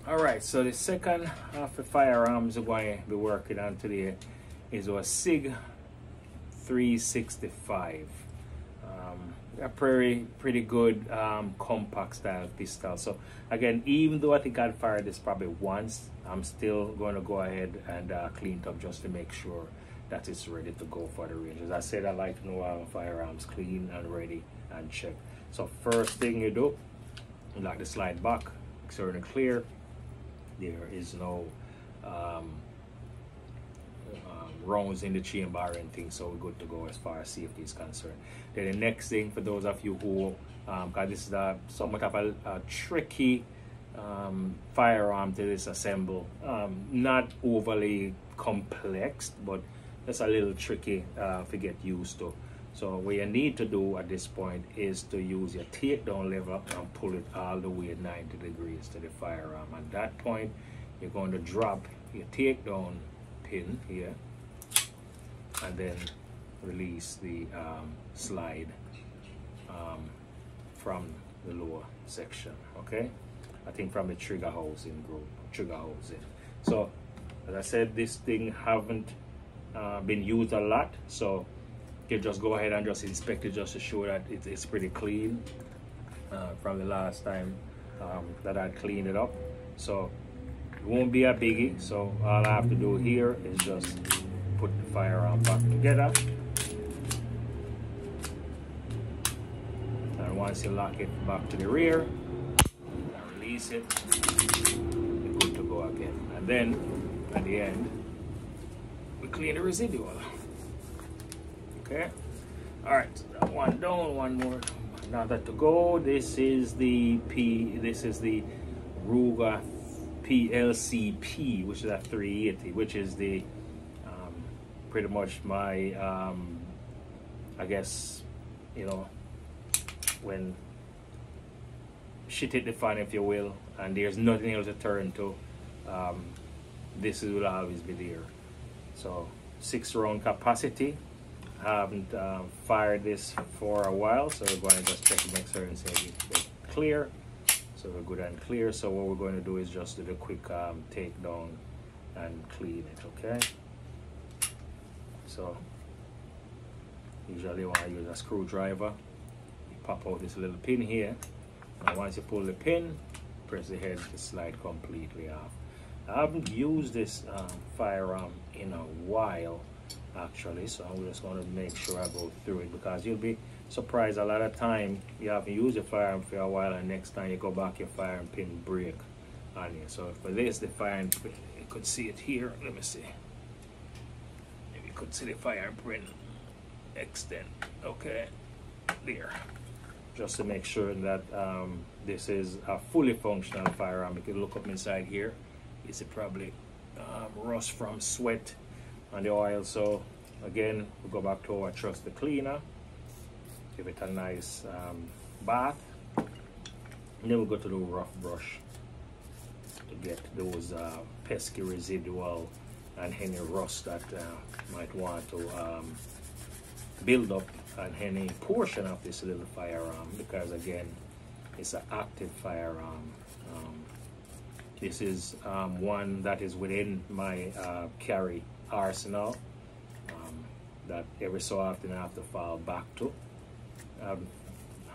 Alright, so the second of the firearms we're going to be working on today is our SIG 365. A pretty good compact style pistol. So again, even though I think I'd fired this probably once, I'm still going to go ahead and clean it up just to make sure that it's ready to go for the range. As I said, I like to know firearms clean and ready and check. So first thing you do, you lock the slide back, make sure it's clear. There is no rounds in the chamber or anything, so we're good to go as far as safety is concerned. Then the next thing, for those of you who, because this is somewhat of a tricky firearm to disassemble, not overly complex, but just a little tricky to get used to. So what you need to do at this point is to use your takedown lever and pull it all the way 90 degrees to the firearm. At that point, you're going to drop your takedown pin here and then release the slide from the lower section, okay? I think from the trigger housing group, trigger housing. So as I said, this thing haven't been used a lot, so you just go ahead and just inspect it just to show that it's pretty clean from the last time that I cleaned it up. So it won't be a biggie, so all I have to do here is just put the firearm back together, and once you lock it back to the rear and release it, you're good to go again. And then at the end we clean the residual. Okay, all right, so that one down, one more, another to go. This is the Ruger LCP, which is a 380, which is the pretty much my I guess, you know, when shit hit the fan, if you will, and there's nothing else to turn to, this will always be there. So 6-round capacity. I haven't fired this for a while, so we're going to just check to make sure and say it's clear. So we're good and clear. So what we're going to do is just do the quick takedown and clean it, okay? So usually when I use a screwdriver, you pop out this little pin here, and once you pull the pin, press the head to slide completely off. I haven't used this firearm in a while, actually, so I'm just going to make sure I go through it, because you'll be surprised a lot of time you haven't used your firearm for a while, and next time you go back, your firearm pin break on you. So for this, the firearm pin, you could see it here. Let me see. You could see the firearm pin extend. Okay, there. Just to make sure that this is a fully functional firearm. You can look up inside here. You see probably rust from sweat on the oil. So again, we go back to our trusted cleaner, give it a nice bath, and then we go to the rough brush to get those pesky residual and any rust that might want to build up on any portion of this little firearm, because again, it's an active firearm. This is one that is within my carry arsenal, that every so often I have to fall back to. I've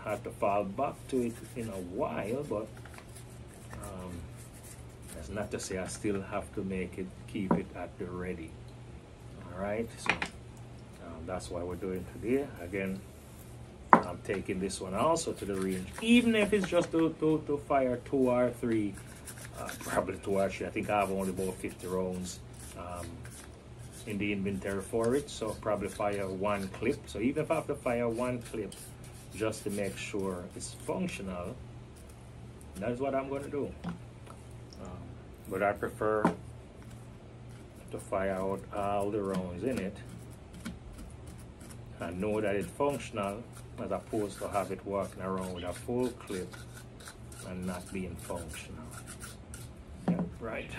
had to fall back to it in a while, but that's not to say I still have to keep it at the ready. All right, so that's what we're doing today. Again, I'm taking this one also to the range, even if it's just to fire 2 or 3, probably 2 or 3. I think I have only about 50 rounds in the inventory for it, so probably fire 1 clip. So even if I have to fire 1 clip just to make sure it's functional, that's what I'm going to do. But I prefer to fire out all the rounds in it and know that it's functional, as opposed to have it walking around with a full clip and not being functional. Yeah, right.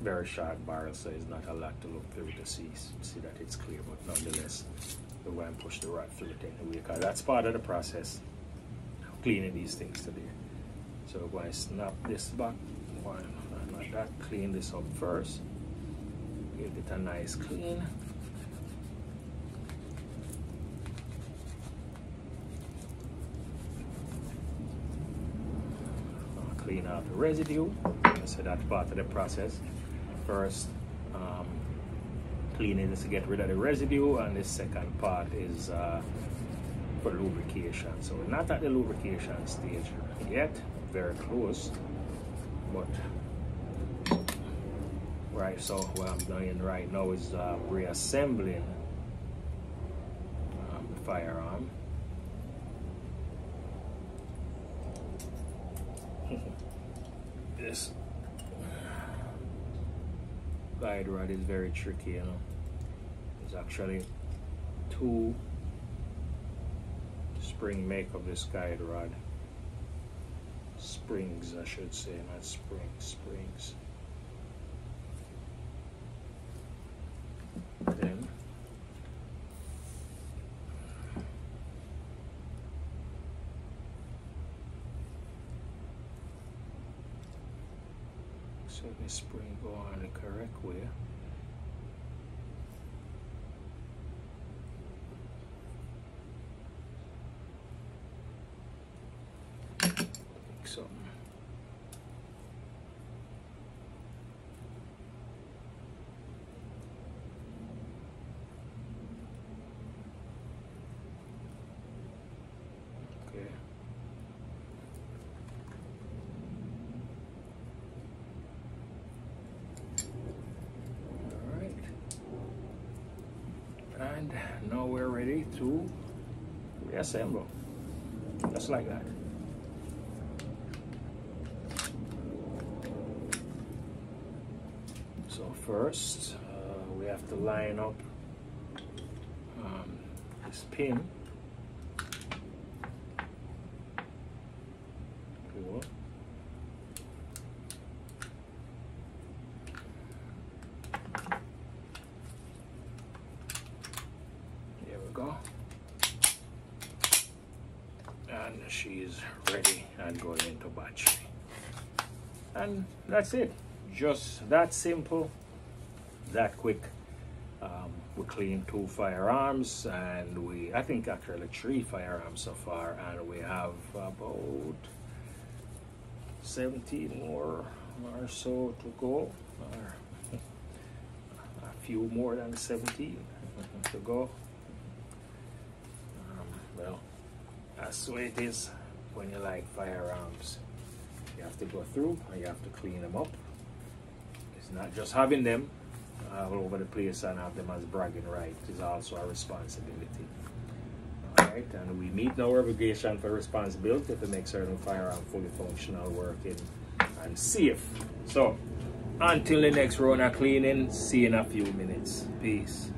Very short barrel, so it's not a lot to look through to see that it's clear, but nonetheless, we're going to push the rod through it anyway, because that's part of the process of cleaning these things today. So we're going to snap this back one like that, clean this up first, give it a nice clean. Clean out the residue, so that's part of the process. First, cleaning is to get rid of the residue, and the second part is for lubrication. So we're not at the lubrication stage yet, very close, but right. So what I'm doing right now is reassembling the firearm. This guide rod is very tricky, you know. There's actually two spring make up this guide rod. Springs, I should say, not springs, springs. Then so the spring go on the correct way. Something. Okay. All right. And now we're ready to reassemble, just like that. So first, we have to line up this pin. Cool. There we go. And she's ready and going into battery. And that's it. Just that simple, that quick. We cleaned 2 firearms, and I think actually 3 firearms so far, and we have about 17 more or so to go, or a few more than 17 to go. Well, that's the way it is when you like firearms. You have to go through and you have to clean them up. It's not just having them all over the place and have them as bragging rights. It's also a responsibility. Alright, and we meet no obligation for responsibility to make certain firearm fully functional, working, and safe. So, until the next round of cleaning, see you in a few minutes. Peace.